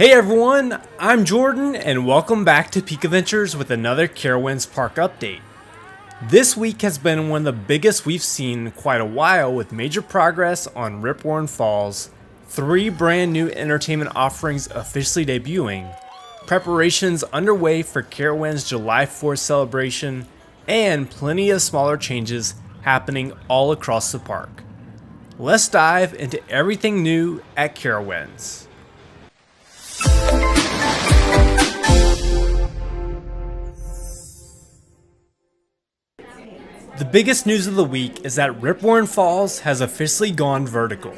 Hey everyone, I'm Jordan and welcome back to Peak Adventures with another Carowinds Park update. This week has been one of the biggest we've seen in quite a while with major progress on Ripworn Falls, 3 brand new entertainment offerings officially debuting, preparations underway for Carowinds July 4th celebration, and plenty of smaller changes happening all across the park. Let's dive into everything new at Carowinds. The biggest news of the week is that Ripworn Falls has officially gone vertical.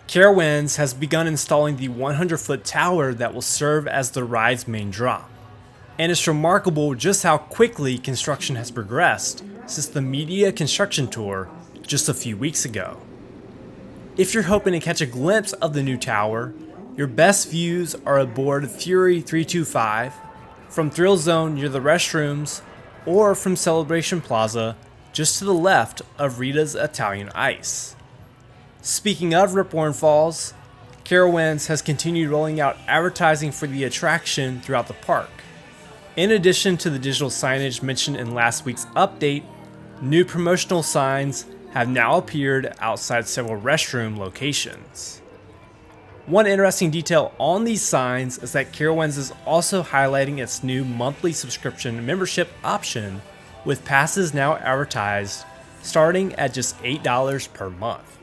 Carowinds has begun installing the 100-foot tower that will serve as the ride's main drop. And it's remarkable just how quickly construction has progressed since the media construction tour just a few weeks ago. If you're hoping to catch a glimpse of the new tower, your best views are aboard Fury 325, from Thrill Zone near the restrooms, or from Celebration Plaza just to the left of Rita's Italian Ice. Speaking of Ripworn Falls, Carowinds has continued rolling out advertising for the attraction throughout the park. In addition to the digital signage mentioned in last week's update, new promotional signs have now appeared outside several restroom locations. One interesting detail on these signs is that Carowinds is also highlighting its new monthly subscription membership option, with passes now advertised starting at just $8 per month.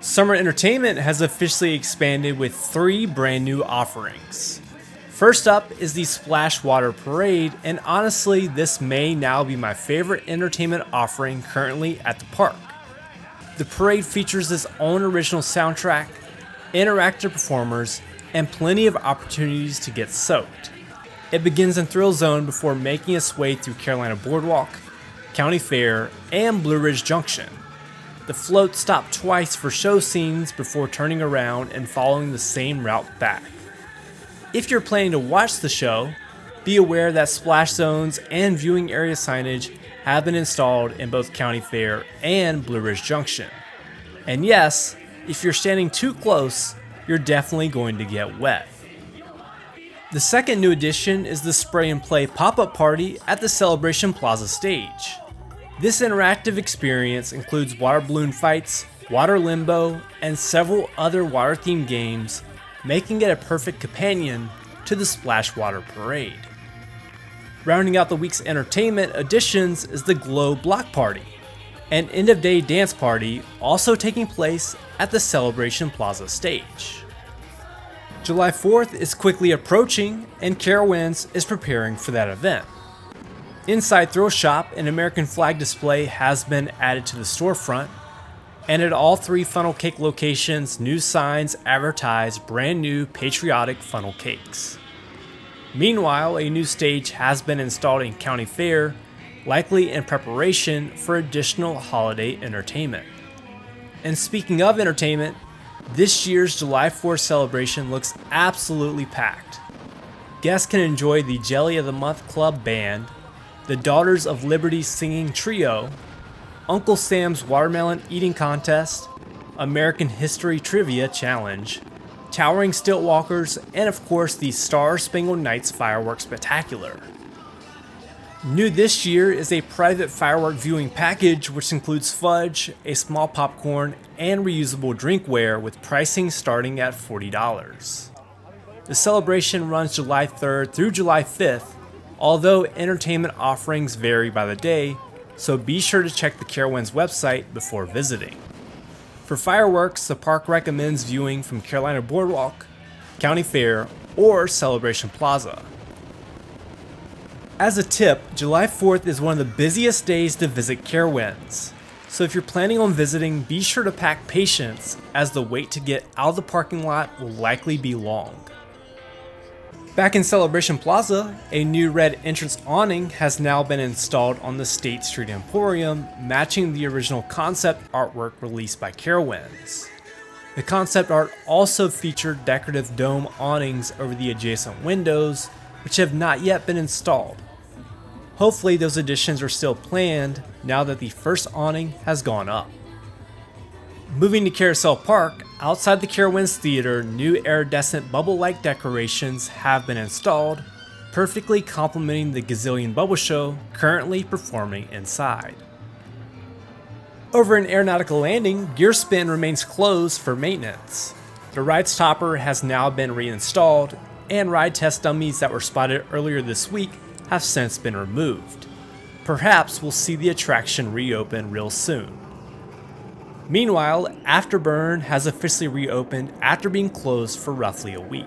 Summer entertainment has officially expanded with 3 brand new offerings. First up is the Splash Water Parade, and honestly, this may now be my favorite entertainment offering currently at the park. The parade features its own original soundtrack, interactive performers, and plenty of opportunities to get soaked. It begins in Thrill Zone before making its way through Carolina Boardwalk, County Fair, and Blue Ridge Junction. The floats stop twice for show scenes before turning around and following the same route back. If you're planning to watch the show, be aware that splash zones and viewing area signage have been installed in both County Fair and Blue Ridge Junction. And yes, if you're standing too close, you're definitely going to get wet. The second new addition is the Spray and Play pop-up party at the Celebration Plaza stage. This interactive experience includes water balloon fights, water limbo, and several other water-themed games, making it a perfect companion to the Splash Water Parade. Rounding out the week's entertainment additions is the Glow Block Party, an end-of-day dance party also taking place at the Celebration Plaza stage. July 4th is quickly approaching, and Carowinds is preparing for that event. Inside Thrill Shop, an American flag display has been added to the storefront, and at all 3 funnel cake locations, new signs advertise brand new patriotic funnel cakes. Meanwhile, a new stage has been installed in County Fair, likely in preparation for additional holiday entertainment. And speaking of entertainment, this year's July 4th celebration looks absolutely packed. Guests can enjoy the Jelly of the Month Club Band, the Daughters of Liberty Singing Trio, Uncle Sam's Watermelon Eating Contest, American History Trivia Challenge, Towering Stiltwalkers, and of course the Star Spangled Nights Fireworks Spectacular. New this year is a private firework viewing package which includes fudge, a small popcorn, and reusable drinkware with pricing starting at $40. The celebration runs July 3rd through July 5th, although entertainment offerings vary by the day, so be sure to check the Carowinds website before visiting. For fireworks, the park recommends viewing from Carolina Boardwalk, County Fair, or Celebration Plaza. As a tip, July 4th is one of the busiest days to visit Carowinds, so if you're planning on visiting, be sure to pack patience as the wait to get out of the parking lot will likely be long. Back in Celebration Plaza, a new red entrance awning has now been installed on the State Street Emporium, matching the original concept artwork released by Carowinds. The concept art also featured decorative dome awnings over the adjacent windows, which have not yet been installed. Hopefully those additions are still planned now that the first awning has gone up. Moving to Carousel Park, outside the Carowinds Theater, new iridescent bubble-like decorations have been installed, perfectly complementing the Gazillion Bubble Show currently performing inside. Over in Aeronautical Landing, Gear Spin remains closed for maintenance. The ride's topper has now been reinstalled, and ride test dummies that were spotted earlier this week have since been removed. Perhaps we'll see the attraction reopen real soon. Meanwhile, Afterburn has officially reopened after being closed for roughly a week.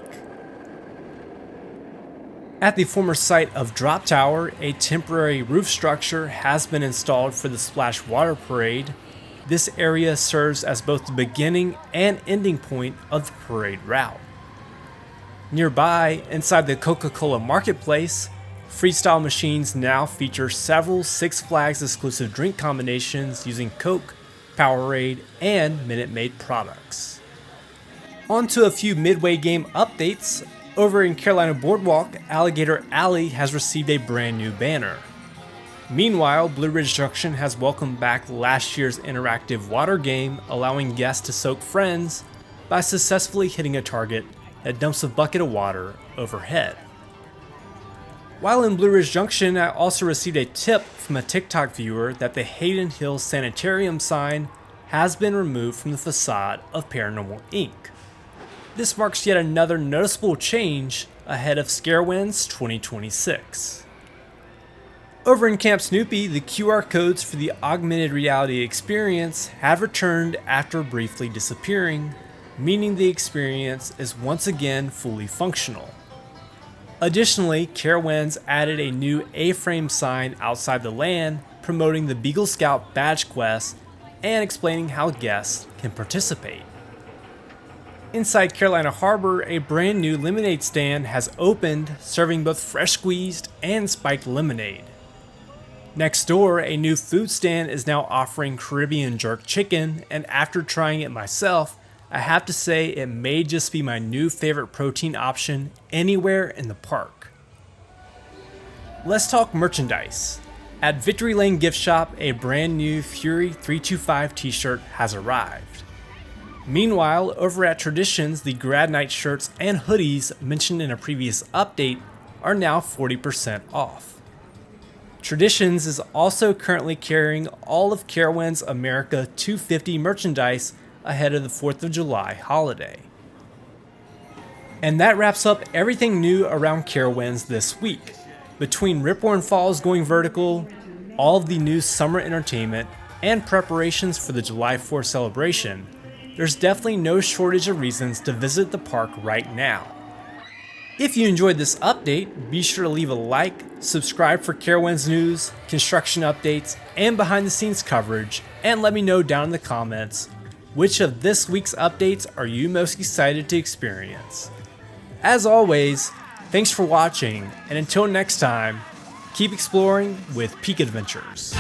At the former site of Drop Tower, a temporary roof structure has been installed for the Splash Water Parade. This area serves as both the beginning and ending point of the parade route. Nearby, inside the Coca-Cola Marketplace, freestyle machines now feature several Six Flags exclusive drink combinations using Coke, Powerade, and Minute Maid products. On to a few Midway game updates. Over in Carolina Boardwalk, Alligator Alley has received a brand new banner. Meanwhile, Blue Ridge Junction has welcomed back last year's interactive water game, allowing guests to soak friends by successfully hitting a target that dumps a bucket of water overhead. While in Blue Ridge Junction, I also received a tip from a TikTok viewer that the Hayden Hills Sanitarium sign has been removed from the facade of Paranormal Inc. This marks yet another noticeable change ahead of Carowinds 2026. Over in Camp Snoopy, the QR codes for the augmented reality experience have returned after briefly disappearing, meaning the experience is once again fully functional. Additionally, Carowinds added a new A-frame sign outside the land promoting the Beagle Scout badge quest and explaining how guests can participate. Inside Carolina Harbor, a brand new lemonade stand has opened, serving both fresh squeezed and spiked lemonade. Next door, a new food stand is now offering Caribbean jerk chicken, and after trying it myself, I have to say it may just be my new favorite protein option anywhere in the park. Let's talk merchandise. At Victory Lane Gift Shop, a brand new Fury 325 t-shirt has arrived. Meanwhile, over at Traditions, the Grad Night shirts and hoodies mentioned in a previous update are now 40% off. Traditions is also currently carrying all of Carowinds America 250 merchandise ahead of the 4th of July holiday. And that wraps up everything new around Carowinds this week. Between Ripworn Falls going vertical, all of the new summer entertainment, and preparations for the July 4th celebration, there's definitely no shortage of reasons to visit the park right now. If you enjoyed this update, be sure to leave a like, subscribe for Carowinds news, construction updates, and behind the scenes coverage, and let me know down in the comments which of this week's updates are you most excited to experience. As always, thanks for watching, and until next time, keep exploring with Peak Adventures.